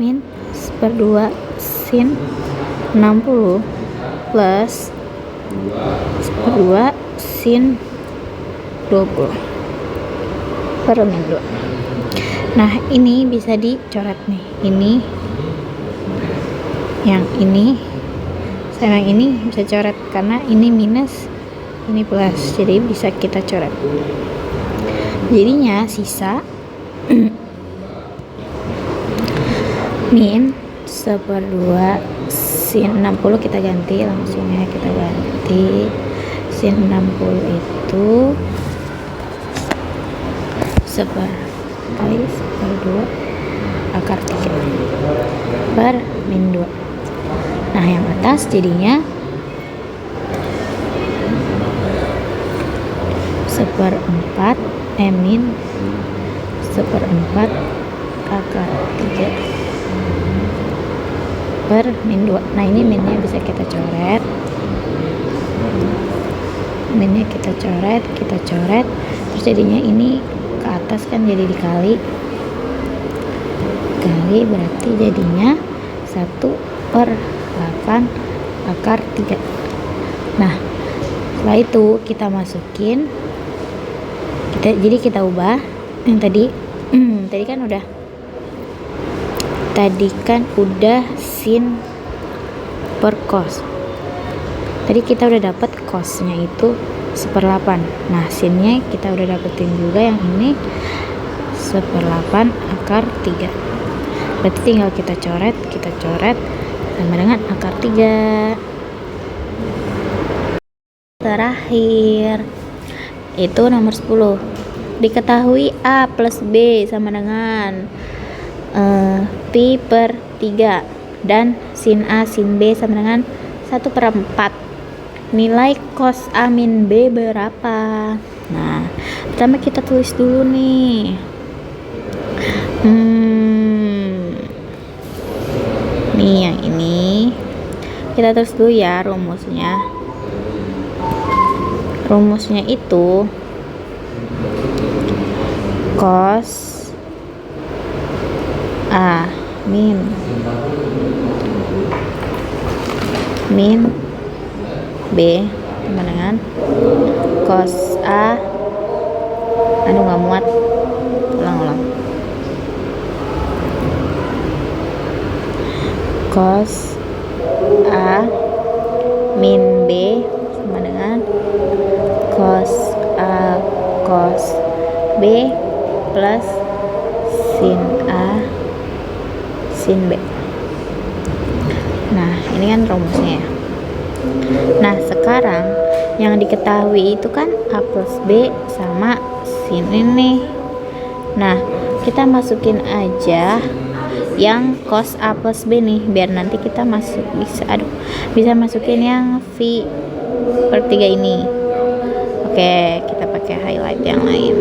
min 1/2 sin 60 plus 1/2 sin 20 per min 2. Nah, ini bisa dicoret nih, ini yang ini sama yang ini bisa coret karena ini minus ini plus, jadi bisa kita coret. Jadinya sisa min 1/2 sin 60 kita ganti langsungnya, kita ganti sin 60 itu 1/2 akar 3 per min 2. Nah, yang atas jadinya 1/4 min 1/4 akar 3 per min 2. Nah, ini minnya bisa kita coret, terus jadinya ini ke atas kan jadi dikali berarti jadinya 1/8 akar 3. Nah, setelah itu kita masukin, kita ubah yang tadi kan udah sin per cos. Tadi kita udah dapat cosnya itu 1/8. Nah, sinnya kita udah dapetin juga, yang ini 1/8 akar 3. Berarti tinggal kita coret sama dengan akar 3. Terakhir itu nomor 10. Diketahui A plus B sama dengan pi per 3 dan sin A sin B sama dengan 1/4. Nilai cos A min B berapa? Nah, pertama kita tulis dulu nih. Nih yang ini kita tulis dulu ya rumusnya. Rumusnya itu cos A min B sama dengan cos A, nggak muat, ulang cos A min B sama dengan cos A cos B plus sin A sin B. Nah, ini kan rumusnya ya. Nah, sekarang yang diketahui itu kan A plus B sama sin ini. Nah, kita masukin aja yang cos A plus B nih, biar nanti kita bisa masukin yang V per 3 ini. Oke, kita pakai highlight yang lain.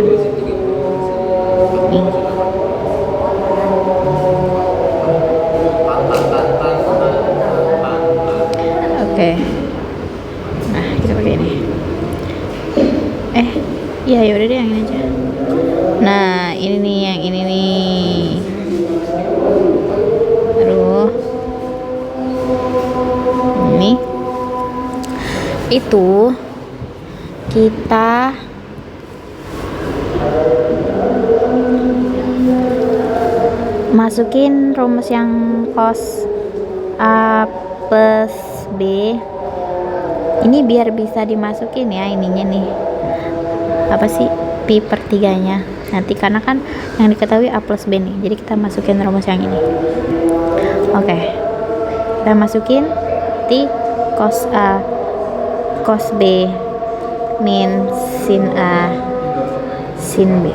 yang ini nih. Aduh. Ini itu kita masukin rumus yang cos A plus B ini biar bisa dimasukin ya ininya nih, apa sih, pi per 3 nya nanti, karena kan yang diketahui A plus B nih, jadi kita masukin rumus yang ini. Oke, kita masukin T cos A cos B min sin A sin B.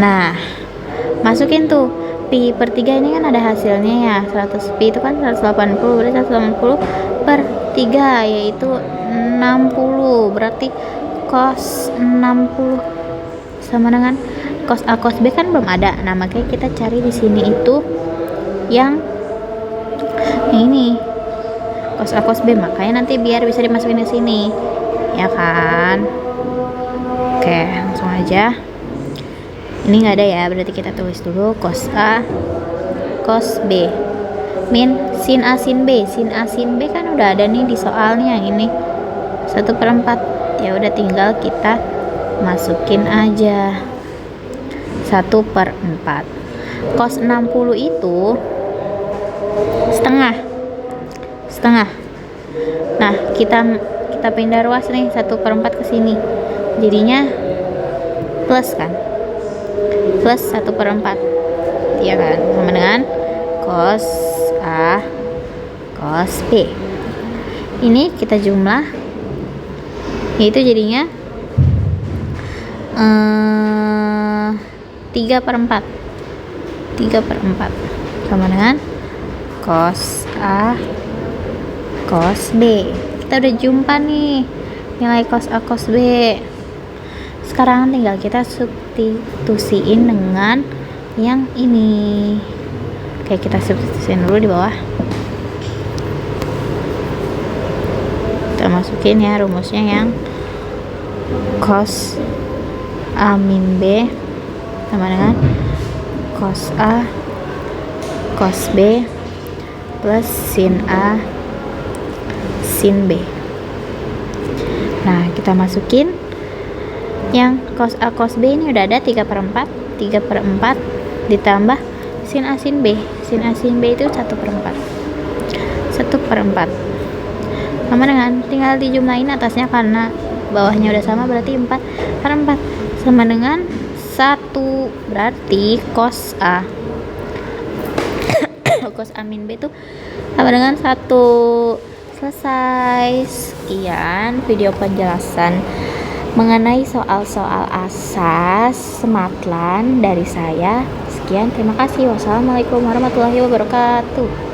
Nah, masukin tuh pi per 3 ini kan ada hasilnya ya, 100 pi itu kan 180, berarti 180 per 3 yaitu 60, berarti cos 60 sama dengan cos A cos B kan belum ada. Nah, makanya kita cari di sini itu yang ini cos A cos B, makanya nanti biar bisa dimasukin ke sini ya kan. Oke, langsung aja. Ini nggak ada ya, berarti kita tulis dulu cos A cos B min sin A sin B. Sin A sin B kan udah ada nih di soalnya yang ini 1/4. Ya udah tinggal kita masukin aja 1/4. Cos 60 itu setengah. Nah, kita pindah ruas nih 1/4 ke sini. Jadinya plus kan? Plus 1/4. Iya kan? Sama dengan cos A cos B. Ini kita jumlah, yaitu jadinya 3/4 sama dengan cos A cos B. Kita udah jumpa nih nilai cos A cos B. Sekarang tinggal kita substitusiin dengan yang ini. Oke, kita substitusiin dulu di bawah. Kita masukin ya rumusnya yang cos A min B sama dengan cos A cos B plus sin A sin B. Nah, kita masukin yang cos A cos B ini udah ada 3/4 ditambah sin A sin B. Sin A sin B itu 1/4 sama dengan, tinggal dijumlahin atasnya karena bawahnya udah sama, berarti 4/4 sama dengan 1, berarti cos A cos A min B itu sama dengan 1. Selesai. Sekian video penjelasan mengenai soal-soal asas Sematlan dari saya. Sekian, terima kasih. Wassalamualaikum warahmatullahi wabarakatuh.